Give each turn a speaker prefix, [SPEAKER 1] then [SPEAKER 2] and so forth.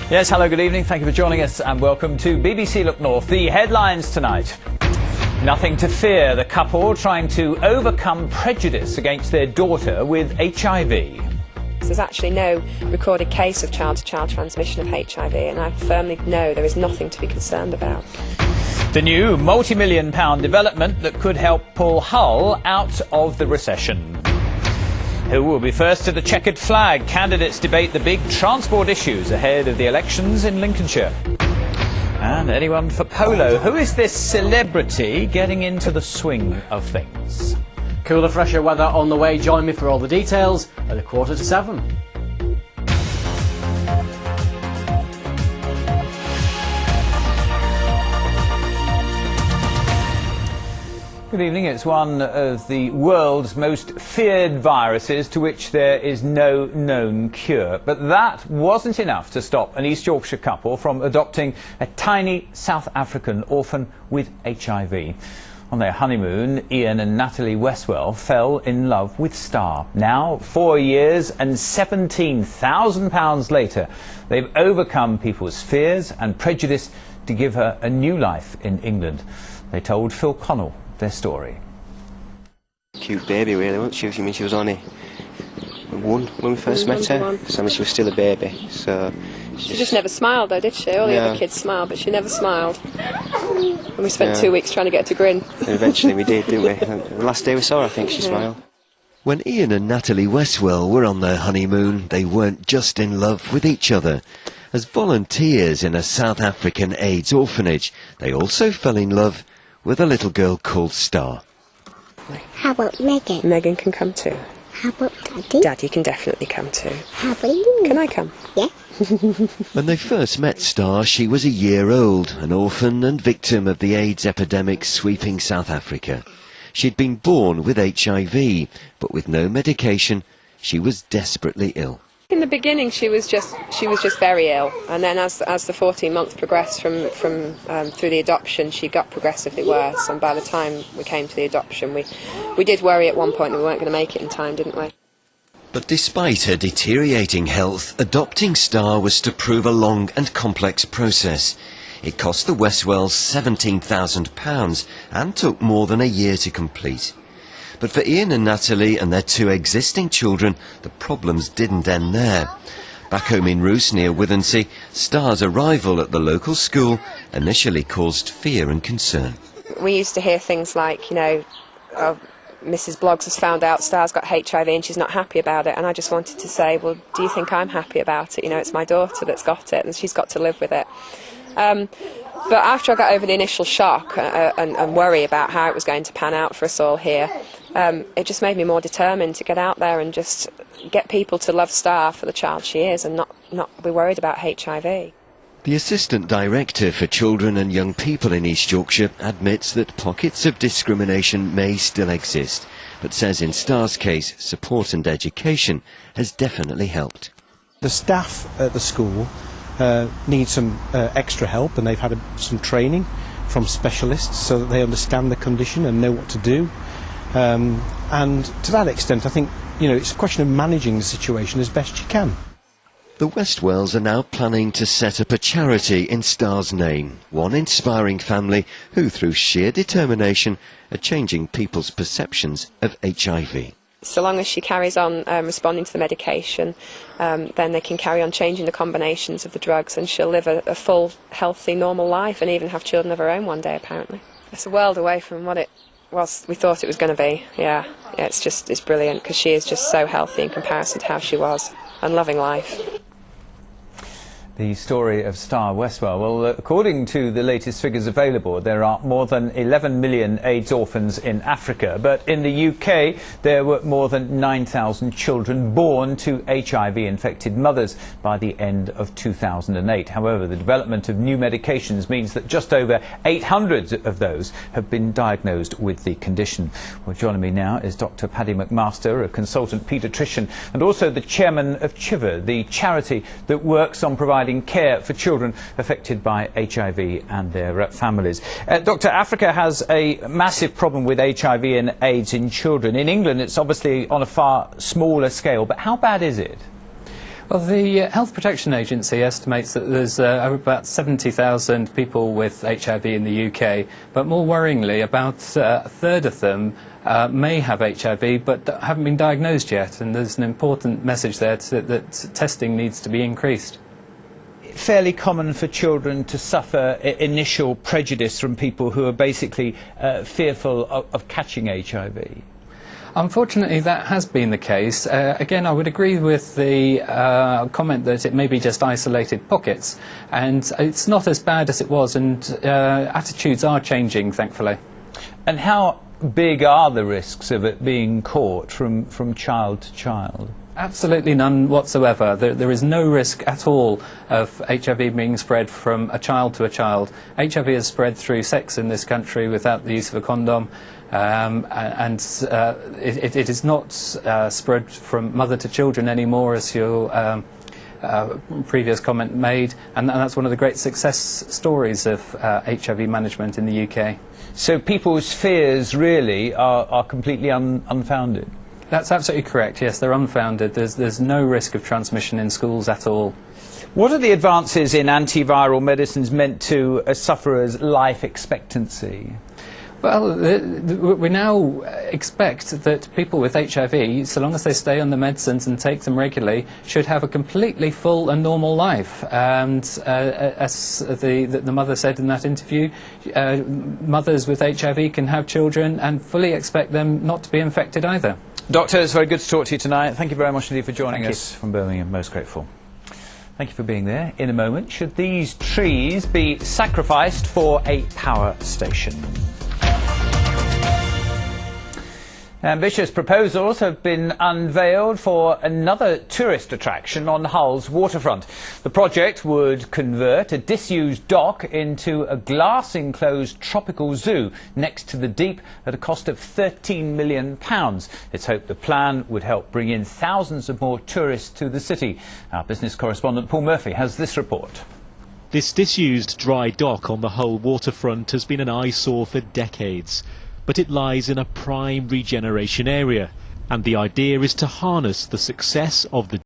[SPEAKER 1] Yes, hello, good evening. Thank you for joining us and welcome to BBC Look North. The headlines tonight. Nothing to fear, the couple trying to overcome prejudice against their daughter with HIV.
[SPEAKER 2] There's actually no recorded case of child-to-child transmission of HIV, and I firmly know there is nothing to be concerned about.
[SPEAKER 1] The new multi-million-pound development that could help pull Hull out of the recession. Who will be first to the checkered flag? Candidates debate the big transport issues ahead of the elections in Lincolnshire. And anyone for polo? Who is this celebrity getting into the swing of things?
[SPEAKER 3] Cooler, fresher weather on the way. Join me for all the details at 6:45.
[SPEAKER 1] Good evening. It's one of the world's most feared viruses to which there is no known cure. But that wasn't enough to stop an East Yorkshire couple from adopting a tiny South African orphan with HIV. On their honeymoon, Ian and Natalie Westwell fell in love with Star. Now, 4 years and £17,000 later, they've overcome people's fears and prejudice to give her a new life in England. They told Phil Connell their story.
[SPEAKER 4] Cute baby, really, wasn't she? I mean, she was only one when we first met her, so I mean, she was still a baby. So
[SPEAKER 2] she just never smiled, though, did she? All the other kids smiled, but she never smiled. And we spent 2 weeks trying to get her to grin.
[SPEAKER 4] And eventually we did, didn't we? The last day we saw her, I think she smiled.
[SPEAKER 5] When Ian and Natalie Westwell were on their honeymoon, they weren't just in love with each other. As volunteers in a South African AIDS orphanage, they also fell in love with a little girl called Star.
[SPEAKER 6] How about Megan?
[SPEAKER 2] Megan can come too.
[SPEAKER 6] How about Daddy?
[SPEAKER 2] Daddy can definitely come too.
[SPEAKER 6] How about you?
[SPEAKER 2] Can I come?
[SPEAKER 6] Yeah.
[SPEAKER 5] When they first met Star, she was a year old, an orphan and victim of the AIDS epidemic sweeping South Africa. She'd been born with HIV, but with no medication, she was desperately ill.
[SPEAKER 2] In the beginning, she was just very ill, and then as the 14 months progressed from through the adoption, she got progressively worse. And by the time we came to the adoption, we did worry at one point that we weren't going to make it in time, didn't we?
[SPEAKER 5] But despite her deteriorating health, adopting Star was to prove a long and complex process. It cost the Westwells £17,000 and took more than a year to complete. But for Ian and Natalie and their 2 existing children, the problems didn't end there. Back home in Roos near Withensea, Star's arrival at the local school initially caused fear and concern.
[SPEAKER 2] We used to hear things like, you know, Mrs. Bloggs has found out Star's got HIV and she's not happy about it. And I just wanted to say, well, do you think I'm happy about it? You know, it's my daughter that's got it and she's got to live with it. But after I got over the initial shock and worry about how it was going to pan out for us all here, it just made me more determined to get out there and just get people to love Star for the child she is and not be worried about HIV.
[SPEAKER 5] The Assistant Director for Children and Young People in East Yorkshire admits that pockets of discrimination may still exist, but says in Star's case, support and education has definitely helped.
[SPEAKER 7] The staff at the school need some extra help, and they've had some training from specialists so that they understand the condition and know what to do. And to that extent, I think, you know, it's a question of managing the situation as best you can.
[SPEAKER 5] The Westwells are now planning to set up a charity in Star's name, one inspiring family who, through sheer determination, are changing people's perceptions of HIV.
[SPEAKER 2] So long as she carries on responding to the medication, then they can carry on changing the combinations of the drugs, and she'll live a full, healthy, normal life and even have children of her own one day, apparently. It's a world away from what it was we thought it was going to be. Yeah, it's brilliant because she is just so healthy in comparison to how she was and loving life.
[SPEAKER 1] The story of Star Westwell. Well, according to the latest figures available, there are more than 11 million AIDS orphans in Africa. But in the UK, there were more than 9,000 children born to HIV-infected mothers by the end of 2008. However, the development of new medications means that just over 800 of those have been diagnosed with the condition. Well, joining me now is Dr. Paddy McMaster, a consultant paediatrician, and also the chairman of CHIVA, the charity that works on providing care for children affected by HIV and their families. Doctor, Africa has a massive problem with HIV and AIDS in children. In England, it's obviously on a far smaller scale, but how bad is it?
[SPEAKER 8] Well, the Health Protection Agency estimates that there's about 70,000 people with HIV in the UK, but more worryingly, about a third of them may have HIV but haven't been diagnosed yet, and there's an important message there that testing needs to be increased.
[SPEAKER 1] Fairly common for children to suffer initial prejudice from people who are basically fearful of catching HIV.
[SPEAKER 8] Unfortunately, that has been the case. Again, I would agree with the comment that it may be just isolated pockets, and it's not as bad as it was, and attitudes are changing, thankfully.
[SPEAKER 1] And how big are the risks of it being caught from child to child?
[SPEAKER 8] Absolutely none whatsoever. There is no risk at all of HIV being spread from a child to a child. HIV is spread through sex in this country without the use of a condom, and it is not spread from mother to children anymore, as your previous comment made, and that's one of the great success stories of HIV management in the UK.
[SPEAKER 1] So people's fears really are completely unfounded?
[SPEAKER 8] That's absolutely correct, yes, they're unfounded. There's no risk of transmission in schools at all.
[SPEAKER 1] What are the advances in antiviral medicines meant to a sufferer's life expectancy?
[SPEAKER 8] Well, we now expect that people with HIV, so long as they stay on the medicines and take them regularly, should have a completely full and normal life. And as the mother said in that interview, mothers with HIV can have children and fully expect them not to be infected either.
[SPEAKER 1] Doctor, it's very good to talk to you tonight. Thank you very much indeed for joining us from Birmingham. Most grateful. Thank you for being there. In a moment, should these trees be sacrificed for a power station? Ambitious proposals have been unveiled for another tourist attraction on Hull's waterfront. The project would convert a disused dock into a glass-enclosed tropical zoo next to the Deep at a cost of £13 million. It's hoped the plan would help bring in thousands of more tourists to the city. Our business correspondent Paul Murphy has this report.
[SPEAKER 9] This disused dry dock on the Hull waterfront has been an eyesore for decades. But it lies in a prime regeneration area, and the idea is to harness the success of the